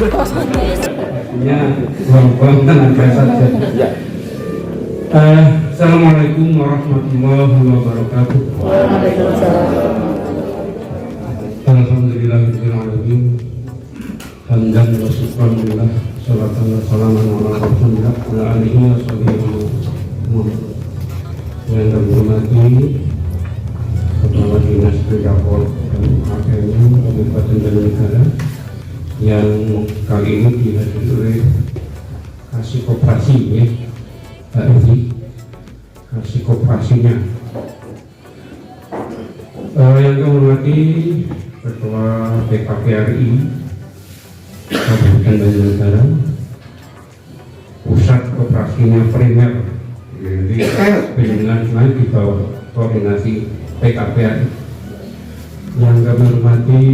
Ya, buang-buang tenaga saja. Assalamualaikum warahmatullahi wabarakatuh. Alhamdulillahirrahmanirrahim. Hamdan wa syukranillah. Salatan wa salaman ala rasulillah wa alihi wa sahbihi. Yang terhormati Kepala Dinas Pendidikan dan AKM Kabupaten Banjarnegara yang kali ini dihadiri oleh Kasih Koperasi ya, Pak Evi, Kasih Koperasinya. Yang kami hormati Ketua BKPRI Kabupaten Banjarnegara, Pusat Koperasinya Primer, jadi penjenengan lain di bawah koordinasi PKPRI. Yang kami hormati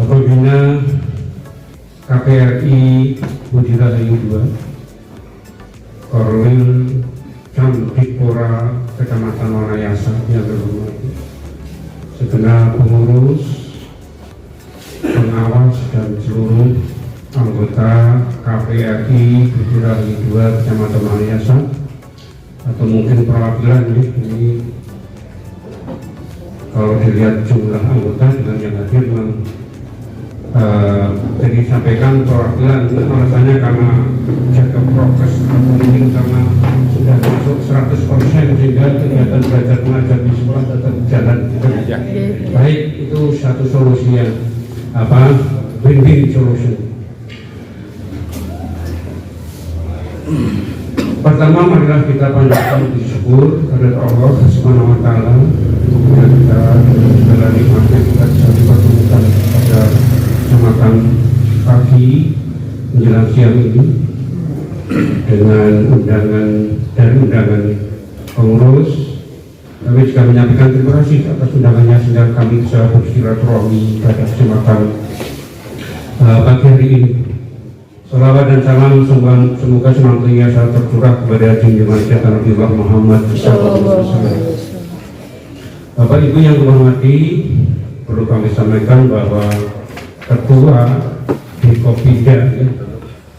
Pembina KPRI Budi Rahayu II, Korwil Candipora Kecamatan Wanayasa yang terhormati, segenap pengurus, pengawas dan seluruh anggota KPRI Budi Rahayu II Kecamatan Wanayasa, atau mungkin perwakilan ini kalau dilihat jumlah anggota dengan yang hadir memang jadi sampaikan perwakilan alasannya karena jaga prokes atau mungkin karena sudah masuk 100% sehingga kegiatan belajar mengajar di sekolah tetap jalan. Baik, itu satu solusi yang win-win solution. Pertama, marilah kita panjatkan puji syukur kepada Allah Subhanahu wa Ta'ala dan kita segala nikmatnya kita bisa dipertemukan pada kesempatan pagi menjelang siang ini dengan undangan dari undangan pengurus. Kami juga menyampaikan terima kasih atas undangannya sehingga kami bisa bersilaturahmi pada kesempatan pagi hari ini. Salawat dan salam semoga senantiasa tercurah kepada junjungan kita Nabi Muhammad SAW. Bapak Ibu yang kami hormati, perlu kami sampaikan bahwa Ketua di Kopinda, ya,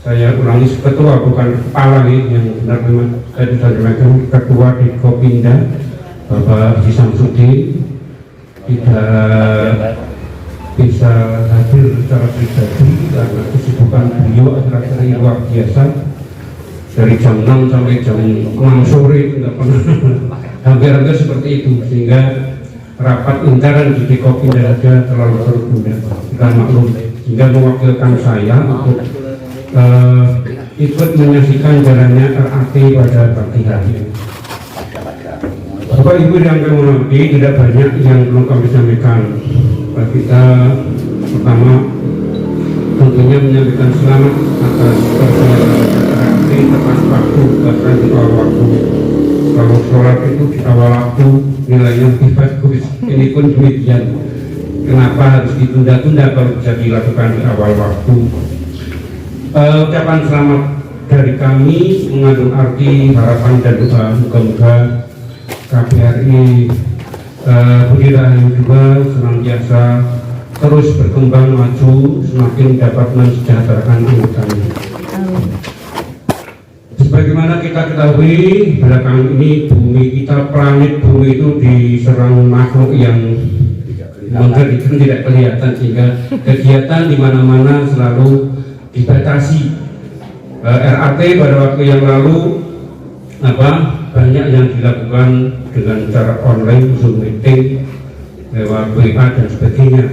saya ulangi, Ketua bukan kepala ya, yang benar-benar saya disampaikan Ketua di Kopinda, Bapak Haji Samsudin tidak bisa hadir secara pribadi karena kesibukan beliau akhir-akhir ini luar biasa, dari jam 6 sampai jam 6 sore nggak pernah hampir-hampir seperti itu, sehingga rapat intern di Kopinda saja terlalu tertunda. Kita maklum, sehingga mewakilkan saya untuk ikut menyaksikan jalannya RAT pada pagi hari. Bapak Ibu yang kami hormati, tidak banyak yang perlu kami sampaikan. Kita pertama tentunya menyampaikan selamat atas perjalanan RAT tepat waktu, bahkan di awal waktu. Kalau sholat itu di awal waktu nilainya lebih bagus. Ini pun demikian. Kenapa harus ditunda-tunda kalau bisa dilakukan di awal waktu? Ucapan selamat dari kami mengandung arti harapan dan doa moga-moga KPRI Budi Rahayu II senantiasa terus berkembang maju, semakin dapat mensejahterakan anggotanya. Sebagaimana kita ketahui, belakangan ini bumi kita, planet bumi itu diserang makhluk yang mengerikan, tidak kelihatan, sehingga kegiatan di mana-mana selalu dibatasi. RAT pada waktu yang lalu banyak yang dilakukan dengan cara online, Zoom meeting, lewat WA dan sebagainya.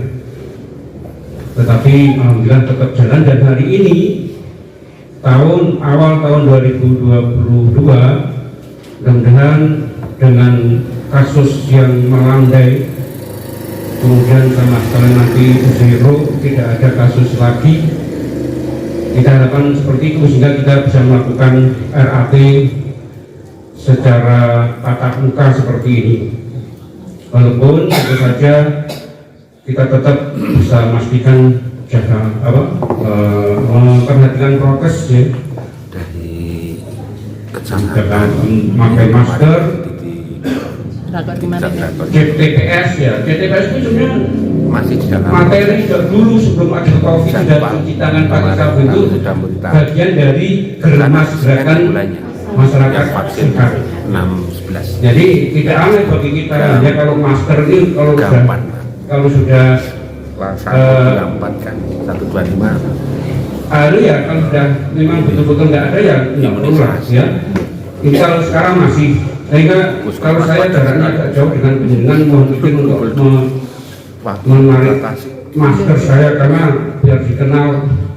Tetapi alhamdulillah tetap jalan, dan hari ini awal tahun 2022 mudah-mudahan dengan kasus yang melandai, kemudian sama sekali nanti zero, tidak ada kasus lagi, kita harapkan seperti itu sehingga kita bisa melakukan RAT secara tatap muka seperti ini. Walaupun tentu saja kita tetap bisa memastikan jaga memperhatikan prokes ya, dari kecamatan memakai masker, di JTPS ya, JTPS itu sebenarnya masih di dalam materi dulu sebelum ada COVID sudah cuci tangan pakai sabun itu bagian dari germas gerakan masyarakat sehat. 6-11. Jadi tidak aneh bagi kita ya kalau masker ini kalau sudah 124 kan 125 ya kalau sudah memang betul-betul nggak ada ya nggak perlu lah ya. Ini kalau sekarang masih sehingga kalau saya jaraknya agak jauh dengan penjenengan mohon izin untuk menarik masker saya karena biar dikenal.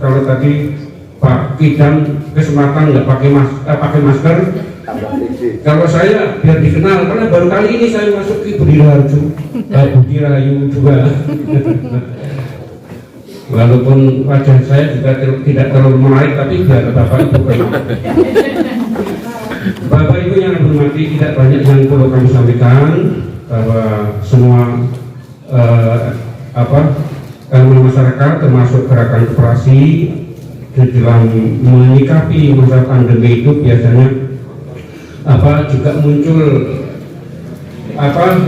Kalau tadi Pak Kidam kesempatan nggak pakai masker, kalau saya biar dikenal karena baru kali ini saya masuk ke Budi Rahayu juga. Walaupun wajah saya juga tidak terlalu menarik, tapi biar Bapak Ibu kenal. Bapak Ibu yang hormati, tidak banyak yang perlu kami sampaikan bahwa semua elemen masyarakat termasuk gerakan koperasi di dalam menyikapi masa pandemi itu biasanya juga muncul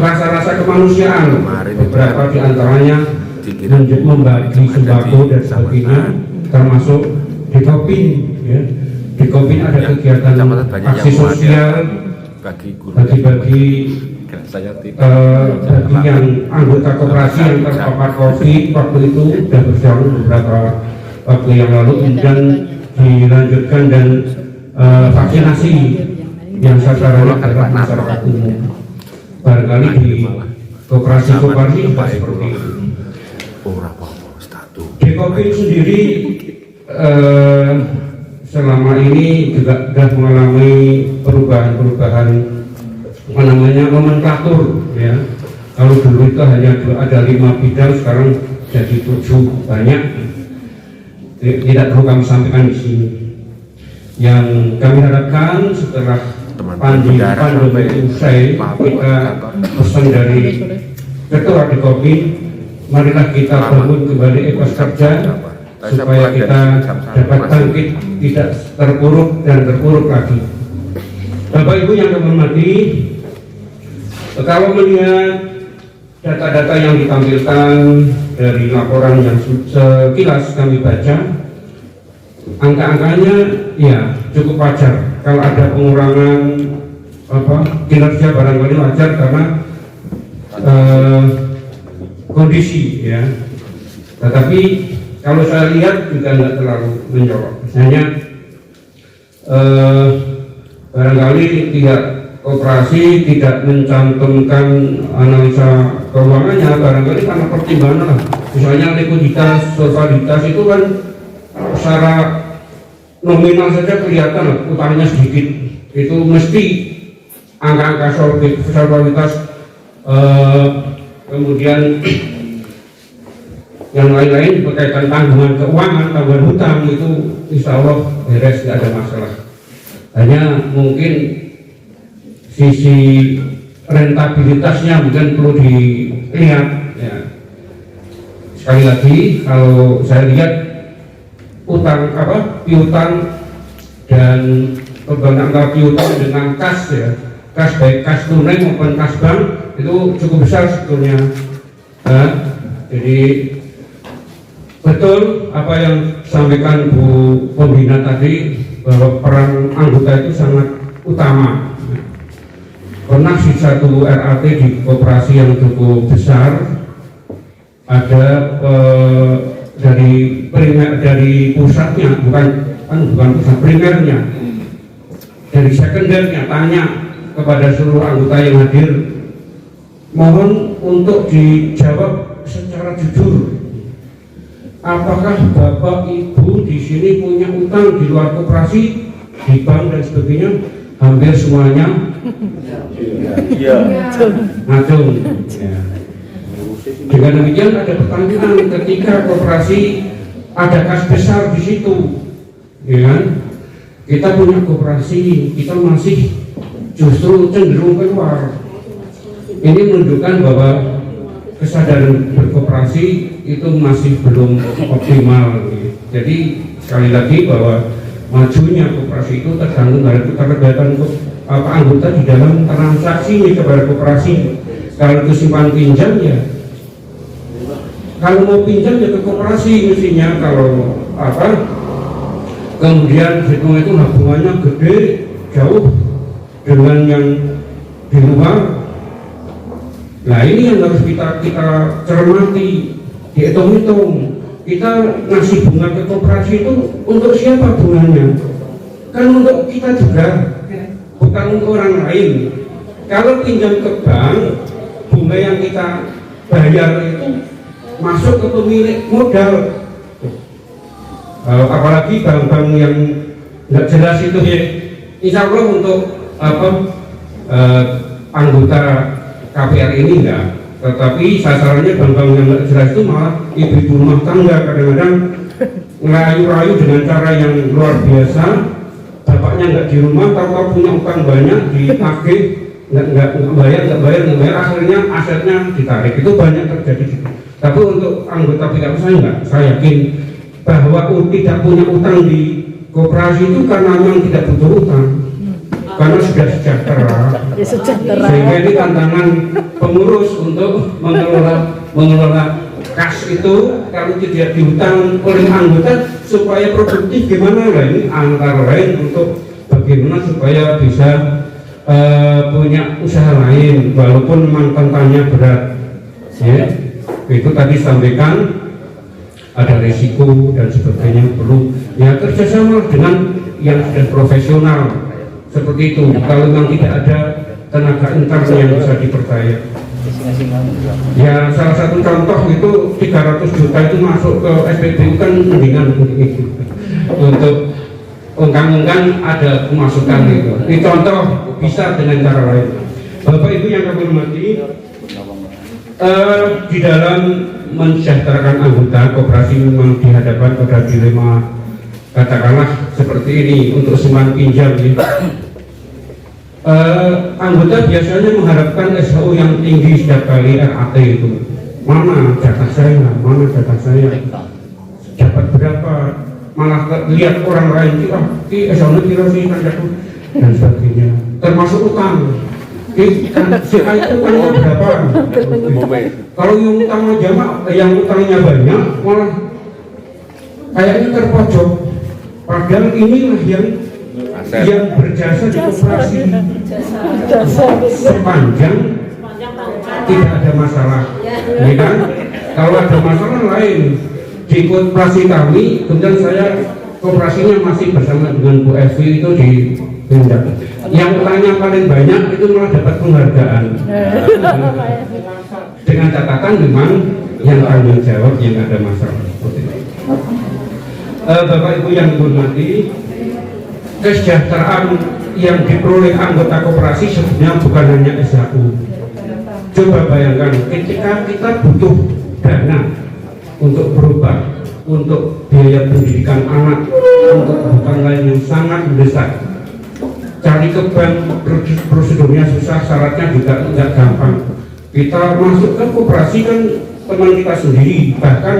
rasa-rasa kemanusiaan. Beberapa di antaranya membagi sembako dan sebagainya, termasuk di Kopin ya. Di Kopin ada kegiatan aksi sosial bagi-bagi bagi yang anggota koperasi yang terpapar COVID waktu itu sudah berjalan beberapa waktu yang lalu, kemudian dilanjutkan dan vaksinasi yang sasarannya adalah masyarakat umum. Barangkali di koperasi seperti itu. Di Kopin sendiri selama ini juga sudah mengalami perubahan nomenklatur ya. Kalau dulu itu hanya ada 5 bidang, sekarang jadi 7 banyak. Tidak perlu kami sampaikan di sini. Yang kami harapkan setelah pandemi usai, kita pesan dari Ketua di Kopin, marilah kita bangun kembali etos kerja supaya kita dapat bangkit, tidak terpuruk dan terpuruk lagi. Bapak Ibu yang kami hormati, kalau melihat data-data yang ditampilkan dari laporan yang sekilas kami baca, angka-angkanya ya cukup wajar. Kalau ada pengurangan kinerja barangkali wajar karena kondisi ya. Tetapi kalau saya lihat juga tidak terlalu mencolok. Misalnya barangkali tidak koperasi tidak mencantumkan analisa keuangannya, barangkali karena pertimbangan lah. Misalnya likuiditas, solvabilitas itu kan secara nominal saja kelihatan utangnya sedikit. Itu mesti angka-angka solvabilitas, kemudian yang lain-lain berkaitan tanggungan keuangan, tanggungan hutang itu insya Allah beres, tidak ada masalah. Hanya mungkin sisi rentabilitasnya mungkin perlu dilihat ya. Sekali lagi kalau saya lihat piutang dan perbandingan antara piutang dengan kas ya, kas baik kas tunai maupun kas bank itu cukup besar sebetulnya. Jadi betul apa yang disampaikan Bu Pembina tadi bahwa peran anggota itu sangat utama. Pernah di satu RAT di koperasi yang cukup besar ada dari pusatnya, bukan pusat primernya, dari sekundernya tanya kepada seluruh anggota yang hadir, mohon untuk dijawab secara jujur, apakah Bapak Ibu di sini punya utang di luar koperasi, di bank dan sebagainya? Hampir semuanya ngacung. Dengan demikian ada pertanyaan ketika koperasi ada kas besar di situ, ya kan? Kita punya koperasi, kita masih justru cenderung keluar. Ini menunjukkan bahwa kesadaran berkoperasi itu masih belum optimal. Jadi sekali lagi bahwa majunya koperasi itu tergantung dari keterlibatan anggota di dalam transaksi kepada koperasi. Kalau itu simpan pinjam ya Kalau mau pinjam ya ke koperasi mestinya. Kalau kemudian hitung itu hubungannya gede jauh dengan yang di luar. Nah ini yang harus kita cermati, dihitung-hitung. Kita ngasih bunga ke koperasi itu untuk siapa bunganya? Kan untuk kita juga, bukan untuk orang lain. Kalau pinjam ke bank, bunga yang kita bayar itu masuk ke pemilik modal. Apalagi bank-bank yang nggak jelas itu ya, insya Allah untuk anggota KPR ini enggak. Tetapi sasarannya bank-bank yang nggak jelas itu malah ibu-ibu rumah tangga, kadang-kadang ngerayu-rayu dengan cara yang luar biasa. Bapaknya nggak di rumah, tahu-tahu punya utang banyak, ditagih, nggak bayar, akhirnya asetnya ditarik. Itu banyak terjadi. Tapi untuk anggota PKK saya enggak, saya yakin bahwa tidak punya utang di koperasi itu karena memang tidak butuh utang, karena sudah sejahtera. Sehingga ini tantangan pengurus untuk mengelola kas itu kalau tidak dihutang oleh anggota supaya produktif gimana lah. Ini antara lain untuk bagaimana supaya bisa punya usaha lain walaupun memang tantangannya berat ya. Itu tadi sampaikan ada risiko dan sebagainya, perlu ya kerjasama dengan yang sudah profesional seperti itu. Kalau memang tidak ada tenaga intern yang bisa dipercaya. Ya salah satu contoh itu 300 juta itu masuk ke SPBU kan mendingan untuk ungkang-ungkang ada pemasukan itu. Ini contoh bisa dengan cara lain. Bapak Ibu yang kami hormati, di dalam mensejahterakan anggota koperasi memang dihadapkan pada dilema, katakanlah seperti ini untuk simpan pinjam ya. Anggota biasanya mengharapkan SHU yang tinggi setiap kali RAT itu. Mana jatah saya, dapat berapa, malah lihat orang lain itu SHU kira sih dan sebagainya, termasuk utang. Si A itu utangnya berapa? Kalau yang utangnya banyak malah kayaknya terpojok. Padahal inilah yang berjasa di koperasi sepanjang tidak ada masalah, ya kan? Kalau ada masalah lain di koperasi kami, kemudian saya koperasinya masih bersama dengan Bu Evi itu di tindak. Yang utangnya paling banyak itu malah dapat penghargaan dengan catatan memang yang tanggung jawab yang ada masalah. Bapak Ibu yang dihormati, kesejahteraan yang diperoleh anggota koperasi sebenarnya bukan hanya SHU. Coba bayangkan ketika kita butuh dana untuk berobat, untuk biaya pendidikan anak, untuk kebutuhan lain yang sangat mendesak, cari ke bank prosedurnya susah, syaratnya juga tidak gampang. Kita masuk ke koperasi kan teman kita sendiri, bahkan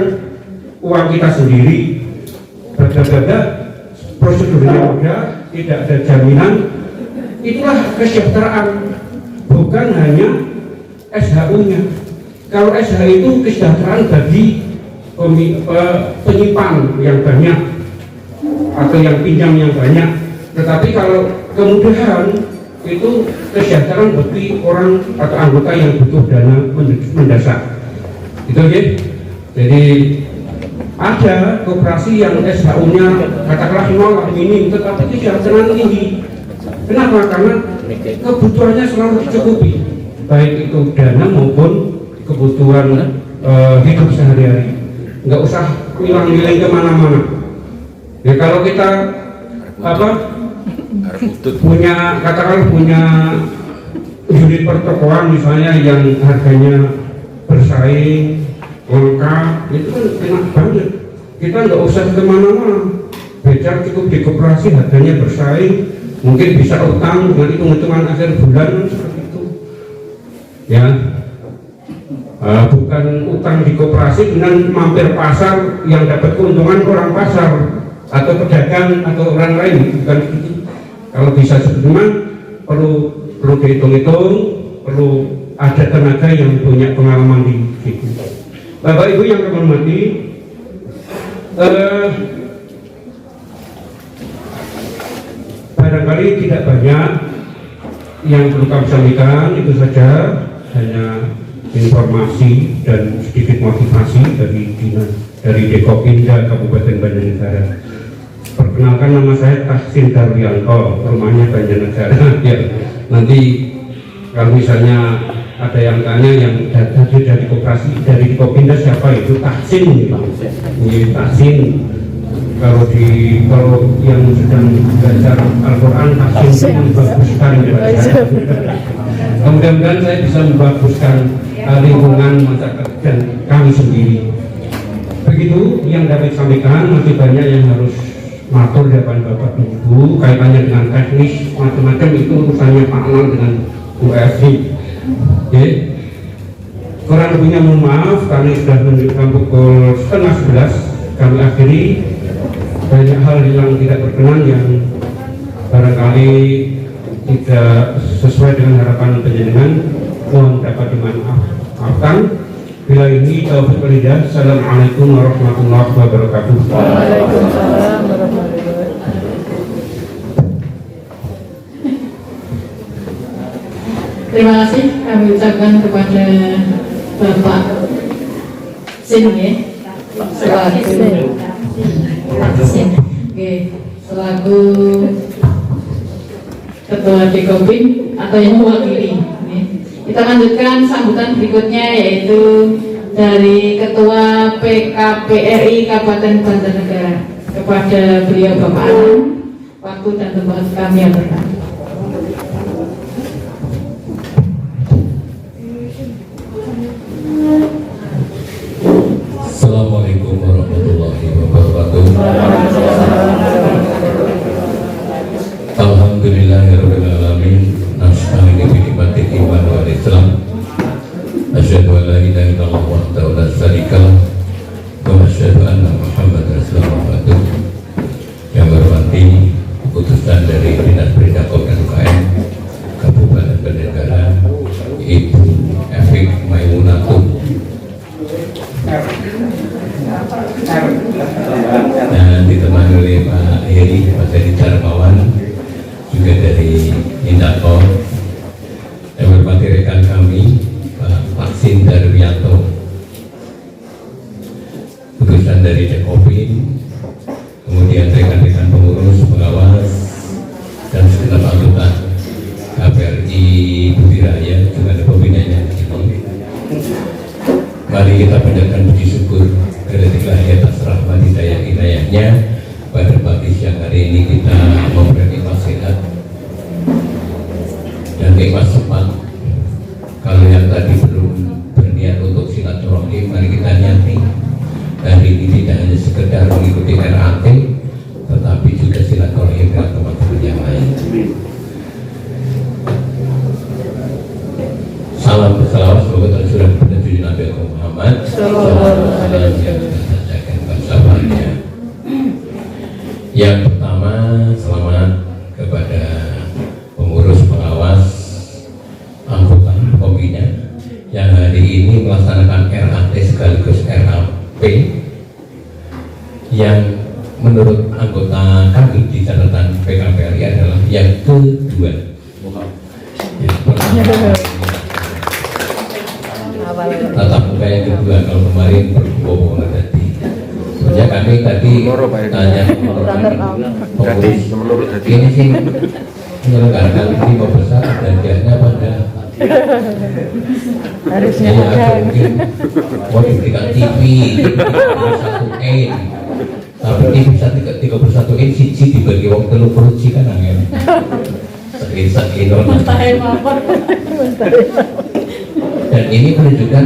uang kita sendiri, beda-beda prosedurnya mudah, tidak ada jaminan. Itulah kesejahteraan, bukan hanya SHU-nya. Kalau SHU itu kesejahteraan bagi penyimpan yang banyak atau yang pinjam yang banyak, tetapi kalau kemudahan itu kesejahteraan bagi orang atau anggota yang butuh dana mendesak. Itu ya. Jadi ada koperasi yang SHU-nya katakanlah nol minim, tetapi kesejahteraan tinggi. Kenapa? Karena kebutuhannya selalu dicukupi, baik itu dana maupun kebutuhan hidup sehari-hari. Nggak usah milang-miling kemana-mana. Ya kalau kita punya katakanlah punya unit pertokoan misalnya yang harganya bersaing lengkap, itu kan enak banget. Kita nggak usah kemana-mana, becar cukup di koperasi, harganya bersaing, mungkin bisa utang dengan hitung-hitungan akhir bulan seperti itu ya. Bukan utang di koperasi dengan mampir pasar yang dapat keuntungan orang pasar atau pedagang atau orang lain, bukan itu. Kalau bisa sebetulnya perlu dihitung-hitung, perlu ada tenaga yang punya pengalaman di situ. Bapak Ibu yang kami hormati, barangkali tidak banyak yang perlu kami sampaikan, itu saja, hanya informasi dan sedikit motivasi dari Dekopinda Kabupaten Banjarnegara. Perkenalkan, nama saya Tahsin Darwianto, rumahnya Banjarnegara. Ya, nanti kalau misalnya ada yang tanya yang dari koperasi dari Dekopinda siapa itu Tahsin, gitu. Ini Tahsin. Kalau yang sedang belajar Al-Quran, Tahsin itu membaguskan. Mudah-mudahan saya bisa membaguskan lingkungan masyarakat dan kami sendiri. Begitu yang dapat disampaikan, masih banyak yang harus matur di depan Bapak Ibu kaitannya dengan teknis macam-macam, itu urusannya Pak Anwar dengan UFI. Oke. Kurang lebihnya mohon maaf karena sudah menunjukkan pukul 10:30, kami akhiri. Banyak hal yang tidak berkenan yang barangkali tidak sesuai dengan harapan penjenengan, mohon dapat dimaafkan. Bila ini taufiq walhidayah. Assalamualaikum warahmatullahi wabarakatuh. Waalaikumsalam warahmatullahi wabarakatuh. Terima kasih kami ucapkan kepada Bapak Sin ya, selaku Ketua Dekopin atau yang mewakili. Kita lanjutkan sambutan berikutnya, yaitu dari Ketua PKPRI Kabupaten Banjarnegara. Kepada beliau Bapak Anam, waktu dan tempat kami aturkan. Assalamualaikum warahmatullahi wabarakatuh. Alhamdulillahirabbil alamin. Nasta'inu bi ni'matil iman wal Islam. Asyhadu an la ilaha illallah wahdahu la syarika lah wa asyhadu anna Muhammadar Rasulullah. Yang berhormati putusan dari Dinas Pendidikan dan UKM Kabupaten Banjarnegara, Ibu Efik Maimunatun, dan ditemani oleh Pak Heri, Pak Heri Darmawan, juga dari Indako. Yang berhormati rekan kami Pak Tahsin Darwianto, putusan dari Dekopin, kemudian rekan-rekan pengurus, pengawas, dan segenap anggota KPRI Budiraya, juga ada pembinanya di sini. Mari kita panjatkan puji syukur kepada Allah atas rahmat hidayah-hidayahnya. Pada pagi siang hari ini kita memberi nikmat sehat dan nikmat sempat. Kalau yang tadi belum berniat untuk silaturahim, mari kita niati. Hari ini tidak hanya sekedar mengikuti RAT, tetapi juga silaturahim dengan teman-teman yang lain. Salam bersalawat semoga tersurah kepada Nabi Muhammad sallallahu alaihi wasallam. Yang pertama, selamat kepada pengurus, pengawas, anggota pembina yang hari ini melaksanakan RAT sekaligus RAP, yang menurut anggota kami di catatan PKPRI adalah yang kedua. Yang pertama, tatap muka yang kedua, kalau kemarin berhubung tadi. Sebenarnya kami tadi tanya pengurus ini sih menyelenggarakan lima besar dan dianya pada Harusnya ada mungkin mau diberikan TV 31 in, tapi TV 31 in siji dibagi wong 30 ji kan angel. Sakit dan ini menunjukkan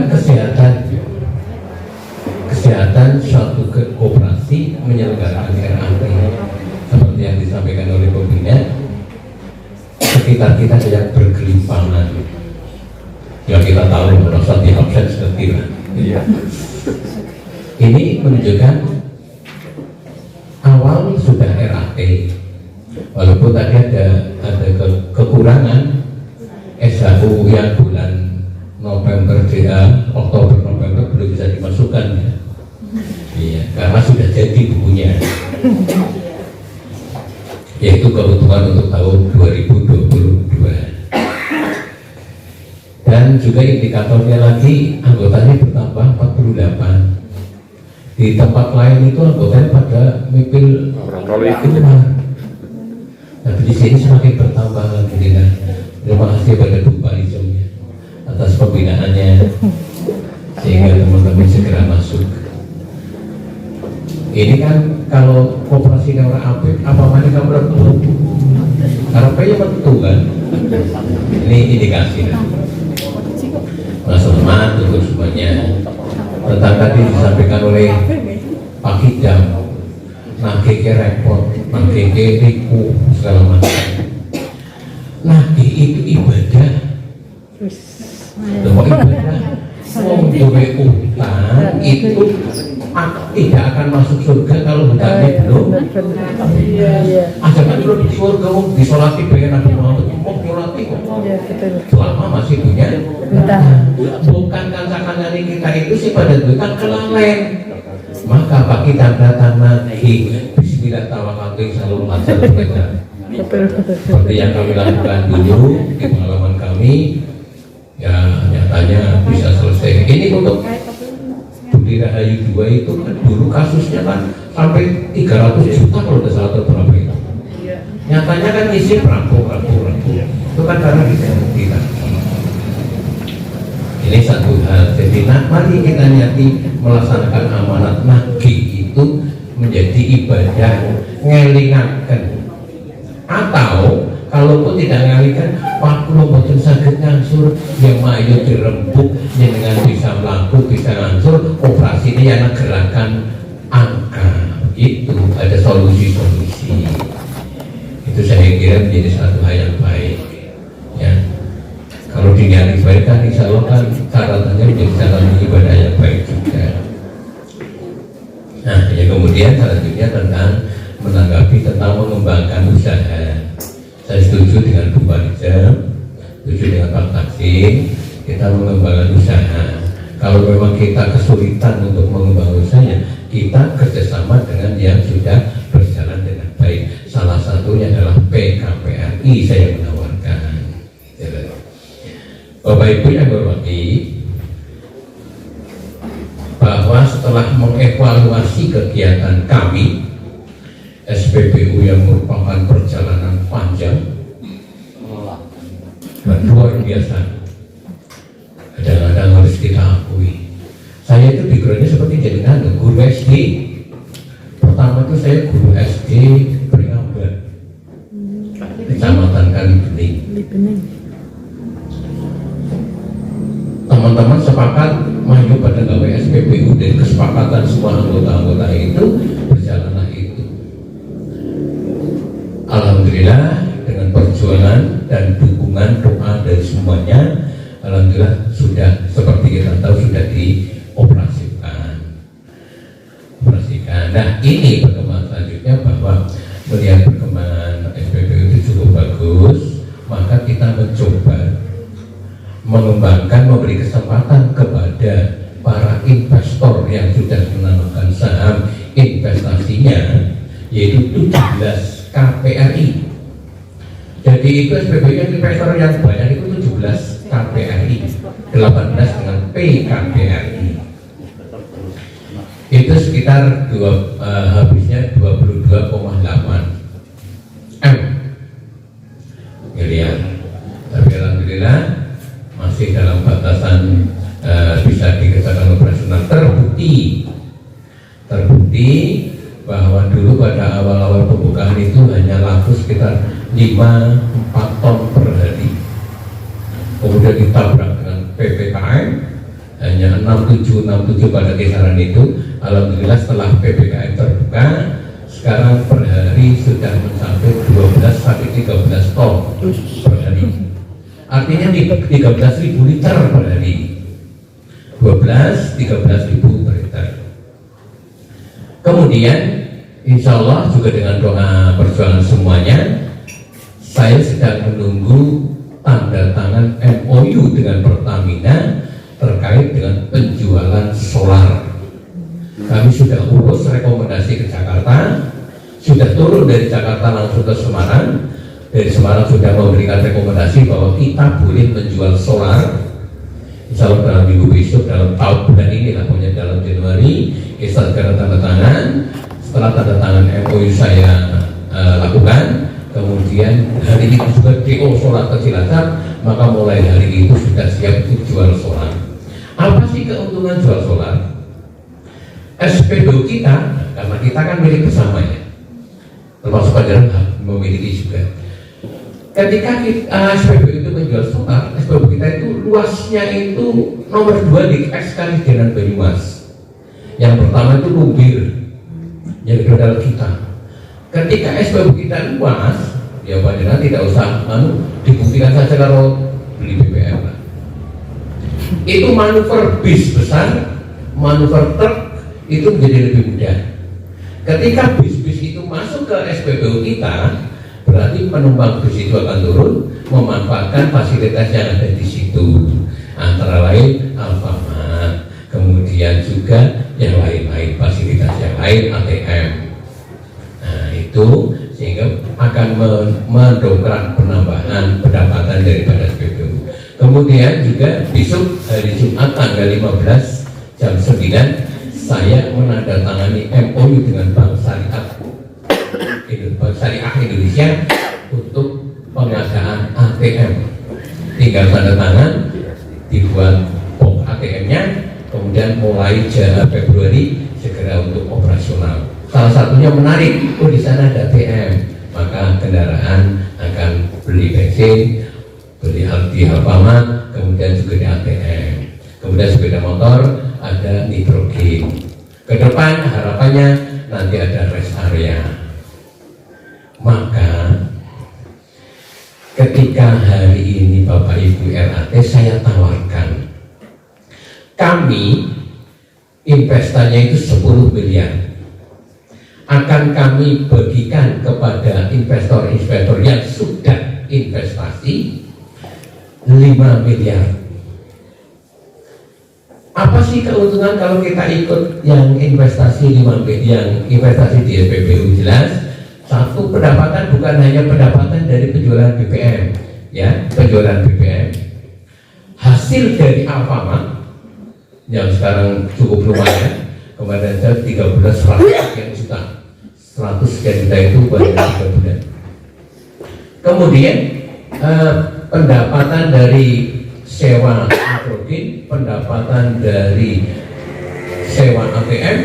kesehatan suatu koperasi menyelenggarakan RAT seperti yang disampaikan oleh pembina. Sekitar kita yang bergelimpangan, yang kita tahu merasa di absen seperti ini menunjukkan awal sudah RAT, walaupun tadi ada kekurangan SHU yang bulan November, Oktober November belum bisa dimasukkan ya. Iya, karena sudah jadi bukunya. Yaitu kebutuhan untuk tahun 2022. Dan juga indikatornya lagi, anggotanya bertambah 48. Di tempat lain itu anggotanya pada mipil keluar. Tapi di sini semakin bertambah alhamdulillah. Terima kasih pada Bapak Rizom atas pembinaannya sehingga teman-teman segera masuk. Ini kan kalau koperasi orang apik apa mana kamu retu? Harapannya betul kan? Ini indikasi kan? Selamat untuk semuanya. Tentang tadi disampaikan oleh Pak Hidam, nah keke repot, nah keke riku segala macam. Nah itu ibadah, semua ibadah. Wong duwe utang itu tidak akan masuk surga kalau hutangnya belum. Aja kan belum di surga, wong disolati bayar Nabi Muhammad, wong nyolati kok. Selama masih punya utang. Bukan kancakan kita itu sih pada kan kelalen. Maka Pak kita datang nanti Bismillah tawakkaltu selalu lancar mereka. Seperti yang kami lakukan dulu di pengalaman kami, ya nyatanya bisa selesai. Ini untuk Budi Rahayu 2 itu kan dulu kasusnya kan sampai 300 juta kalau tidak salah atau berapa itu. Nyatanya kan isi rampung. Itu kan karena kita. Ini satu hal. Jadi mari kita nyati melaksanakan amanat nagih itu menjadi ibadah ngelingaken. Atau kalaupun tidak ngalihkan, Pak Kulo boten saged ngangsur yang mayu dirembuk yang dengan bisa melaku bisa ngangsur operasi ini yang gerakan angka itu ada solusi-solusi itu saya kira menjadi satu hal yang baik ya. Kalau diniati baik kan insya Allah kan caratannya menjadi cara ibadah yang baik juga. Nah ya kemudian selanjutnya tentang menanggapi tentang mengembangkan usaha. Saya setuju dengan Bu Rizom, setuju dengan Pak Taksin, kita mengembangkan usaha. Kalau memang kita kesulitan untuk mengembangkan usaha, kita kerjasama dengan yang sudah berjalan dengan baik. Salah satunya adalah PKPRI saya menawarkan. Bapak Ibu yang hormati, bahwa setelah mengevaluasi kegiatan kami SPBU yang merupakan perjalanan panjang dan luar biasa, kadang-kadang harus kita akui. Saya itu backgroundnya seperti jenengan guru SD. Pertama itu saya guru SD Pringambak, Kecamatan Kalibening. Teman-teman sepakat maju pada gawe SPBU dan kesepakatan semua anggota-anggota itu berjalanlah itu. Alhamdulillah dengan perjuangan dan dukungan doa dari semuanya, alhamdulillah sudah seperti kita tahu sudah dioperasikan. Nah ini perkembangan selanjutnya bahwa melihat perkembangan SPBU itu cukup bagus, maka kita mencoba mengembangkan, memberi kesempatan kepada para investor yang sudah menanamkan saham investasinya, yaitu 17 KPRI. Jadi itu SPBU yang investor yang banyak itu 17 KPRI, 18 dengan PKPRI. Itu sekitar habisnya 22,8 M miliar. Tapi alhamdulillah masih dalam batasan bisa dikatakan operasional. Terbukti bahwa dulu pada awal-awal pembukaan itu hanya laku sekitar 5-4 ton per hari. Kemudian ditabrak dengan PPKM hanya 67 pada kisaran itu. Alhamdulillah setelah PPKM terbuka, sekarang per hari sudah mencapai 12 sampai 13 ton per hari. Artinya 13.000 liter per hari. 13.000 per liter. Kemudian insya Allah juga dengan doa perjuangan semuanya, saya sedang menunggu tanda tangan MOU dengan Pertamina terkait dengan penjualan solar. Kami sudah urus rekomendasi ke Jakarta, sudah turun dari Jakarta langsung ke Semarang. Dari Semarang sudah memberikan rekomendasi bahwa kita boleh menjual solar. Insya Allah dalam minggu besok, dalam tahun bulan ini lah, pokoknya dalam Januari kita segera tanda tangan. Setelah tanda tangan MOU saya lakukan, kemudian hari itu juga DO solar ke Cilacap, maka mulai hari itu sudah siap untuk jual solar. Apa sih keuntungan jual solar? SPBU kita, karena kita kan milik bersama ya, termasuk Panjang memiliki juga. Ketika SPBU itu menjual solar, SPBU kita itu luasnya itu nomor 2 di ekskali dengan Banyumas. Yang pertama itu Lumbir, yang kedua adalah kita. Ketika SPBU kita luas, ya Panjang tidak usah dibuktikan saja kalau beli BBM lah. Itu manuver bis besar, manuver truk itu menjadi lebih mudah. Ketika bis-bis itu masuk ke SPBU kita, berarti penumpang bis itu akan turun memanfaatkan fasilitas yang ada di situ, antara lain Alfamart, kemudian juga yang lain-lain, fasilitas yang lain, ATM. Nah itu sehingga akan mendongkrak penambahan pendapatan daripada SPBU. Kemudian juga besok hari Jumat tanggal 15 jam 9 saya menandatangani MOU dengan Bank Syariah Indonesia untuk pengadaan ATM. Tinggal tanda tangan, dibuat box ATM-nya, kemudian mulai Februari segera untuk operasional. Salah satunya menarik, di sana ada ATM, maka kendaraan akan beli bensin, beli di Alfamart, kemudian juga di ATM. Kemudian sepeda motor ada nitrogen. Ke depan harapannya nanti ada rest area. Maka ketika hari ini Bapak Ibu RAT saya tawarkan, kami investasinya itu 10 miliar akan kami bagikan kepada investor-investor yang sudah investasi 5 miliar. Apa sih keuntungan kalau kita ikut yang investasi 5 miliar, yang investasi di SPBU? Jelas, satu, pendapatan bukan hanya pendapatan dari penjualan BBM, ya, penjualan BBM. Hasil dari Alfamart yang sekarang cukup lumayan, kemarin saya 3 bulan 100 juta, 100 sekian juta itu buat 3 bulan. Kemudian pendapatan dari sewa nitrogen, pendapatan dari sewa ATM,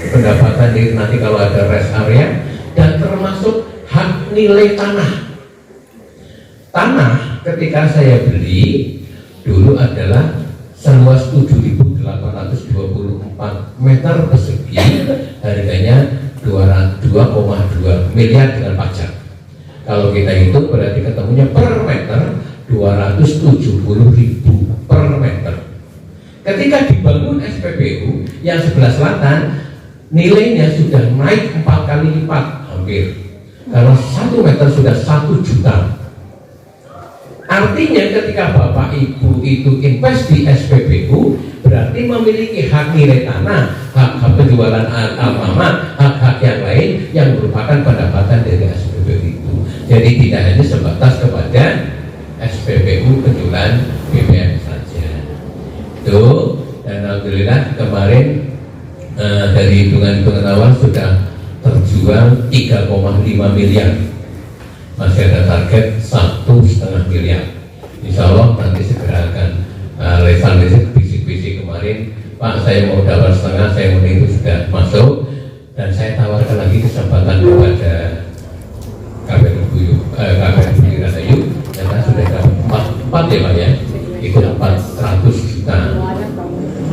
pendapatan dari nanti kalau ada rest area, dan termasuk hak nilai tanah. Tanah ketika saya beli dulu adalah seluas 7.824 meter persegi, harganya 2,2 miliar dengan pajak. Kalau kita hitung berarti ketemunya per meter 270.000 per meter. Ketika dibangun SPBU yang sebelah selatan, nilainya sudah naik 4 kali lipat hampir. Kalau 1 meter sudah 1 juta. Artinya ketika Bapak Ibu itu invest di SPBU, berarti memiliki hak nilai tanah, hak penjualan Alfamart, hak-hak yang lain yang merupakan pendapatan dari SPBU itu. Jadi tidak hanya sebatas kepada SPBU penjualan BBM saja. Itu, dan alhamdulillah kemarin dari hitungan-hitungan awal sudah terjual 3,5 miliar. Masih ada target 1,5 miliar. Insya Allah nanti segera akan lesan bisik-bisik kemarin, Pak saya mau dapat setengah, saya mau itu sudah masuk, dan saya tawarkan lagi kesempatan kepada KPU Rahayu, karena sudah dapat 4 ya Pak ya, itu 400 juta.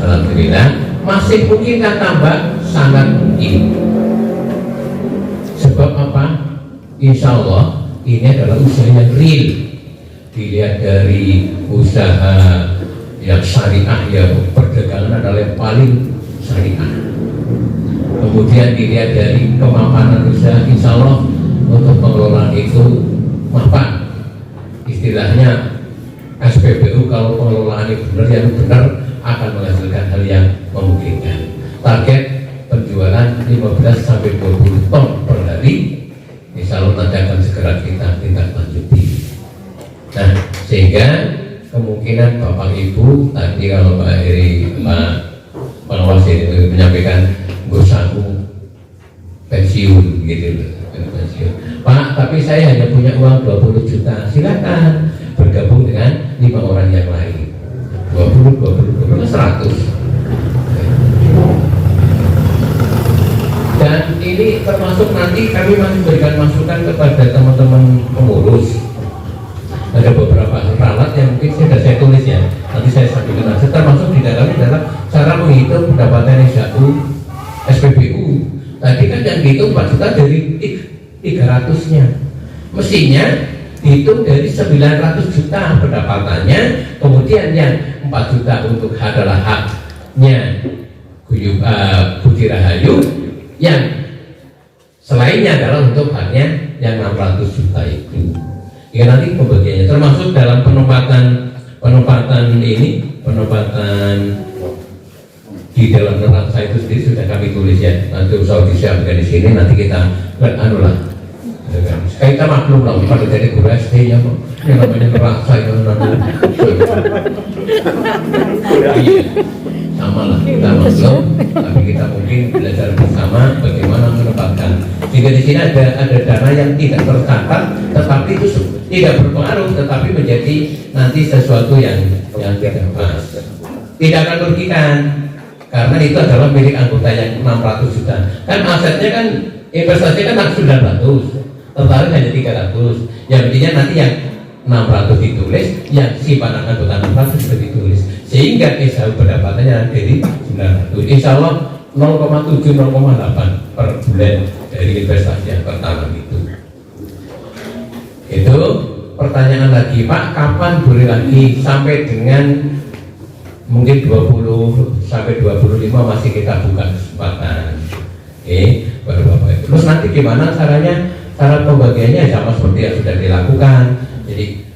Alhamdulillah masih mungkin kan tambah, sangat mungkin. Sebab apa? Insya Allah ini adalah usaha yang real. Dilihat dari usaha yang syariah, ya perdagangan adalah yang paling syariah. Kemudian dilihat dari kemapanan usaha, insya Allah untuk pengelolaan itu mapan. Istilahnya SPBU kalau pengelolaan itu benar, yang benar akan menghasilkan hal yang memungkinkan. Target penjualan 15 sampai 20 ton per hari, insya Allah nanti akan segera kita tindak lanjuti. Nah, sehingga kemungkinan Bapak Ibu tadi kalau Pak Heri, Pak Pengawas ini menyampaikan gosaku pensiun gitu, pensiun. Pak, tapi saya hanya punya uang 20 juta, silakan bergabung dengan 5 orang yang lain. 20, 100. Dan ini termasuk nanti kami masih berikan masukan kepada teman-teman pengurus. Ada beberapa ralat yang mungkin sudah saya tulis ya, nanti saya sampaikan aja. Termasuk di dalamnya adalah cara menghitung pendapatan SHU SPBU. Tadi kan yang dihitung 4 juta dari 300-nya. Mestinya dihitung dari 900 juta pendapatannya, kemudian yang 4 juta untuk adalah haknya Budi Rahayu, yang selainnya adalah untuk haknya yang 600 juta itu. Ya nanti pembagiannya termasuk dalam penempatan di dalam neraca itu sendiri sudah kami tulis ya. Nanti usah disiapkan di sini, nanti kita kita maklum lah pada dari guru SD nya yang namanya neraca itu sama lah, kita maklum, tapi kita mungkin belajar bersama bagaimana menempatkan. Sehingga di sini ada dana yang tidak tercatat, tetapi itu tidak berpengaruh, tetapi menjadi nanti sesuatu yang tidak pas. Tidak akan merugikan, karena itu adalah milik anggota yang 600 juta. Kan asetnya kan investasinya kan 900, tertarik hanya 300. Yang intinya nanti yang 600 ditulis, yang simpanan anggota 600 sudah ditulis, sehingga SHU pendapatannya dari 900. Insya Allah 0,7 0,8 per bulan dari investasi yang pertama itu. Itu pertanyaan lagi, Pak, kapan boleh lagi? Sampai dengan mungkin 20 sampai 25 masih kita buka kesempatan. Baru Bapak. Terus nanti gimana caranya? Cara pembagiannya sama seperti yang sudah dilakukan. Jadi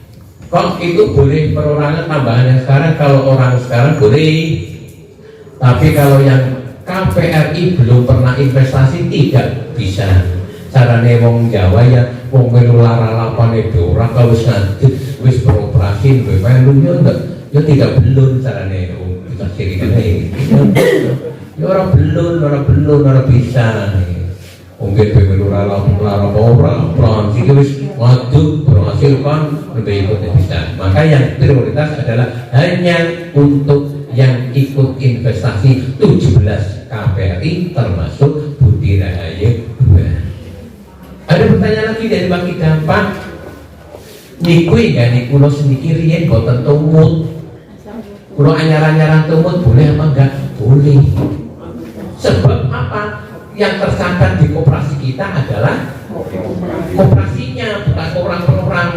kok itu boleh perorangan tambahan yang sekarang, kalau orang sekarang boleh, tapi kalau yang KPRI belum pernah investasi tidak bisa. Carane wong Jawa ya wong melu lara-lapan itu ora wis ngadeg wis beroperasi duwe melu yo enggak yo tidak belum carane kita cirikan iki. Yo ora belum ora bisa. Mungkin melu lara-lara ora plan sing wis waduh menghasilkan lebih ikut bisa. Maka yang prioritas adalah hanya untuk yang ikut investasi 17 KPRI termasuk Budi Rahayu 2. Ada pertanyaan lagi dari Pak Idam, Pak, niku ya niku lo sedikit riyen boten tumut, kulo anyaran-anyaran tumut boleh apa enggak? Boleh. Sebab apa? Yang tercatat di koperasi kita adalah koperasinya, bukan orang-orang.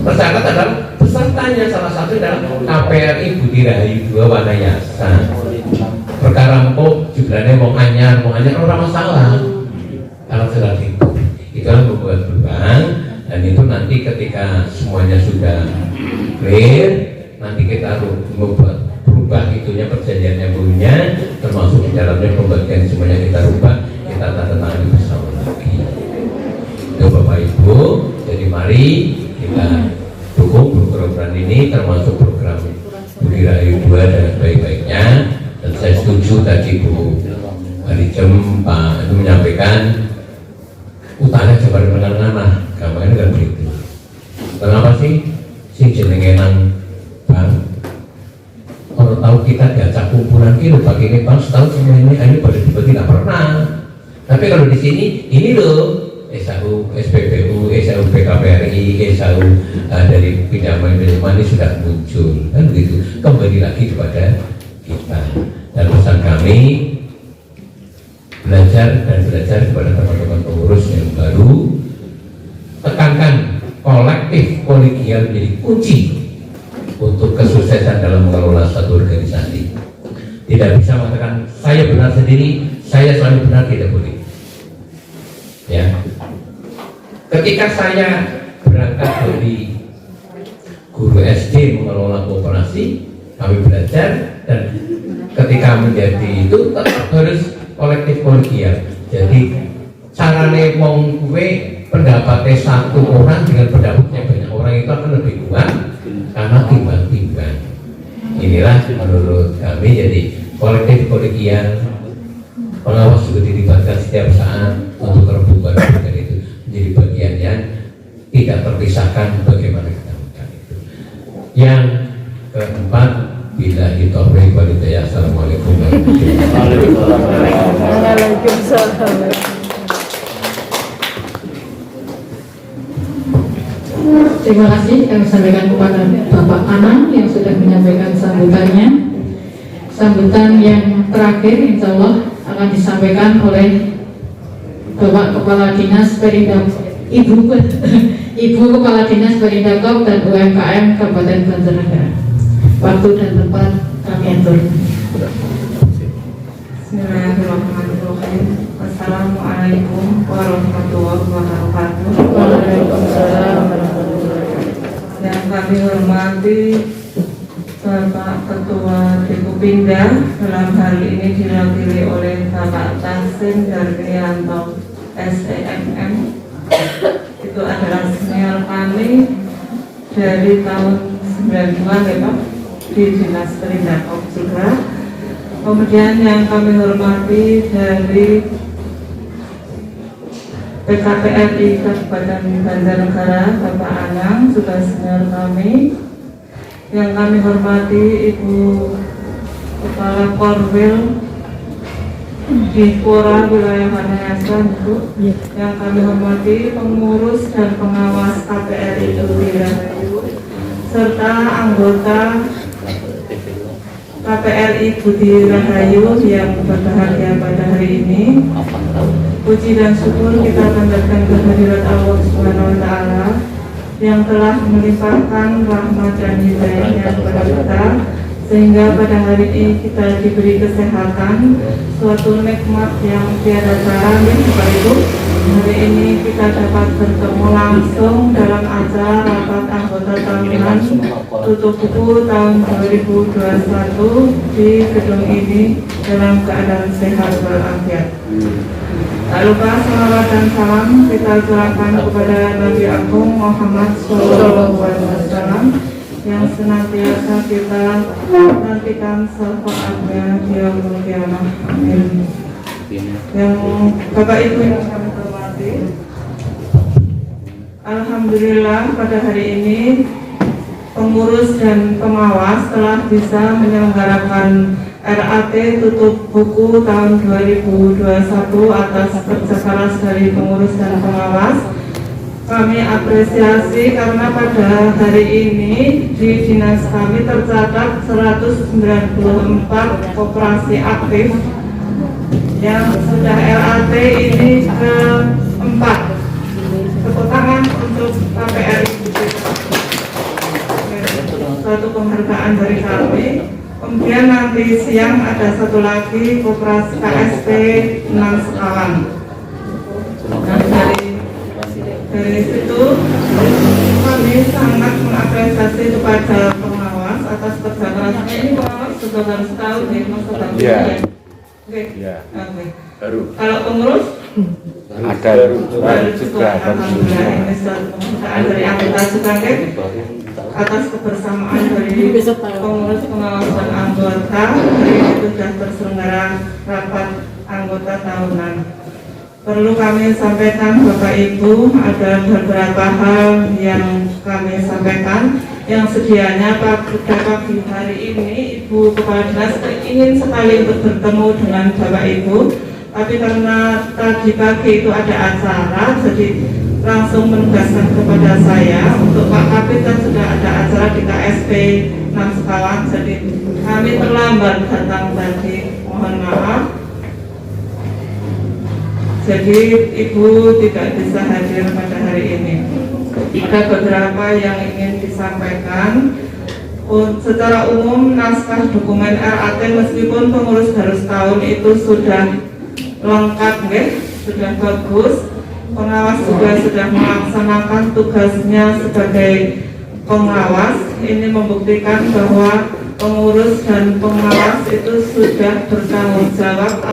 Tercatat adalah pesertanya, salah satu adalah KPRI Budi Rahayu 2 Wanayasa. Perkara empuk jumlahnya mau anyar orang masalah. Kalau sudah itulah membuat perubahan, dan itu nanti ketika semuanya sudah clear, nanti kita membuat berubah itunya perjanjiannya burunya, termasuk di dalamnya pembagian semuanya kita rubah, kita tanda tangan bersama lagi. Itu Bapak Ibu, jadi mari kita dukung program ini, termasuk program Budi Rahayu 2 dengan baik-baiknya. Dan saya setuju tadi Bu Harijem Pak itu menyampaikan utangnya coba menengah-nengah, gambarnya kan begitu. Kenapa sih jenenge nang bank? Kalau tahu kita diajak kumpulan kilo pakai ini bank, tahu semua ini pada tiba tidak pernah. Tapi kalau di sini ini loh SHU SPBU, SHU PKPRI, SHU dari pinjaman ini sudah muncul, kan begitu. Kembali lagi kepada kita, dan pesan kami belajar kepada teman-teman pengurus yang baru, tekankan kolektif kolegial menjadi kunci untuk kesuksesan dalam mengelola satu organisasi. Tidak bisa mengatakan saya benar sendiri, saya selalu benar, tidak boleh. Ya, ketika saya berangkat dari guru SD mengelola koperasi, kami belajar, dan ketika menjadi itu tetap harus kolektif kolegial. Jadi carane wong kuwe pendapatnya satu orang dengan pendapatnya banyak orang itu akan lebih kuat karena timbang-timbang. Inilah menurut kami, jadi kolektif kolegial, pengawas juga dilibatkan setiap saat untuk terbuka, dan itu menjadi bagian yang tidak terpisahkan bagaimana kita lakukan itu. Yang keempat, bila ditaufiq wal hidayah. Assalamualaikum warahmatullahi wabarakatuh. Waalaikumsalam. Terima kasih kami sampaikan kepada Bapak Anang yang sudah menyampaikan sambutannya. Sambutan yang terakhir insya Allah akan disampaikan oleh Bapak Kepala Dinas Perindap Ibu Kepala Dinas Perindakop dan UMKM Kabupaten Banjarnegara. Waktu dan tempat kami atur. Bismillahirrahmanirrahim. Assalamualaikum warahmatullahi wabarakatuh. Waalaikumsalam warahmatullahi wabarakatuh. Yang kami hormati Bapak Ketua Dikupinda, dalam hal ini diwakili oleh Bapak Tahsin Darmianto SEMM. Itu adalah senior kami dari tahun 92 ya Pak, di Dinas Perindakop juga. Kemudian yang kami hormati dari PKPRI Kabupaten Banjarnegara, Bapak Anang, juga senior kami. Yang kami hormati Ibu Kepala Korwil di Pura Wilayah Karangasem, Bu. Yang kami hormati pengurus dan pengawas KPRI Budi-Rahayu, serta anggota KPRI Budi-Rahayu yang berbahagia pada hari ini. Puji dan syukur kita panjatkan kehadirat Allah Subhanahu wa Ta'ala yang telah melimpahkan rahmat dan hidayahnya kepada kita, sehingga pada hari ini kita diberi kesehatan, suatu nikmat yang tiada tara. Bapak Ibu, hari ini kita dapat bertemu langsung dalam acara rapat anggota tahunan tutup buku tahun 2021 di gedung ini dalam keadaan sehat walafiat. Tak lupa salawat dan salam kita curahkan kepada Nabi Agung Muhammad SAW yang senantiasa kita nantikan syafaatnya di yaumul qiyamah. Amin. Yang Bapak Ibu yang kami hormati, alhamdulillah pada hari ini pengurus dan pengawas telah bisa menyelenggarakan RAT tutup buku tahun 2021 atas kerja keras dari pengurus dan pengawas. Kami apresiasi karena pada hari ini di dinas kami tercatat 194 koperasi aktif yang sudah RAT ini keempat. Tepuk tangan untuk KPRI. Suatu penghargaan dari kami. Kemudian nanti siang ada satu lagi koperasi KSP 6 Sekawan. Nah, dari situ kami sangat mengapresiasi kepada pengawas atas kerja kerasnya. Ini pengawas sudah harus tahu nih, maksud kami. Iya. Oke. Iya. Oke. Baru. Kalau pengurus Ada baru juga. Alhamdulillah, ini suatu penghargaan dari anggota juga kan? Atas kebersamaan dari pengurus, pengawas dan anggota. Hari ini sudah terselenggara rapat anggota tahunan. Perlu kami sampaikan Bapak Ibu, ada beberapa hal yang kami sampaikan yang sedianya pada pagi hari ini Ibu Kepala Dinas ingin sekali untuk bertemu dengan Bapak Ibu, tapi karena tadi pagi itu ada acara, jadi langsung menugaskan kepada saya untuk Pak Kapitan sudah ada acara di KSP 6 Sekawan, jadi kami terlambat datang tadi, mohon maaf. Jadi Ibu tidak bisa hadir pada hari ini. Ada beberapa yang ingin disampaikan. Secara umum naskah dokumen RAT meskipun pengurus baru setahun itu sudah lengkap, sudah bagus. Pengawas juga sudah melaksanakan tugasnya sebagai pengawas. Ini membuktikan bahwa pengurus dan pengawas itu sudah bertanggung jawab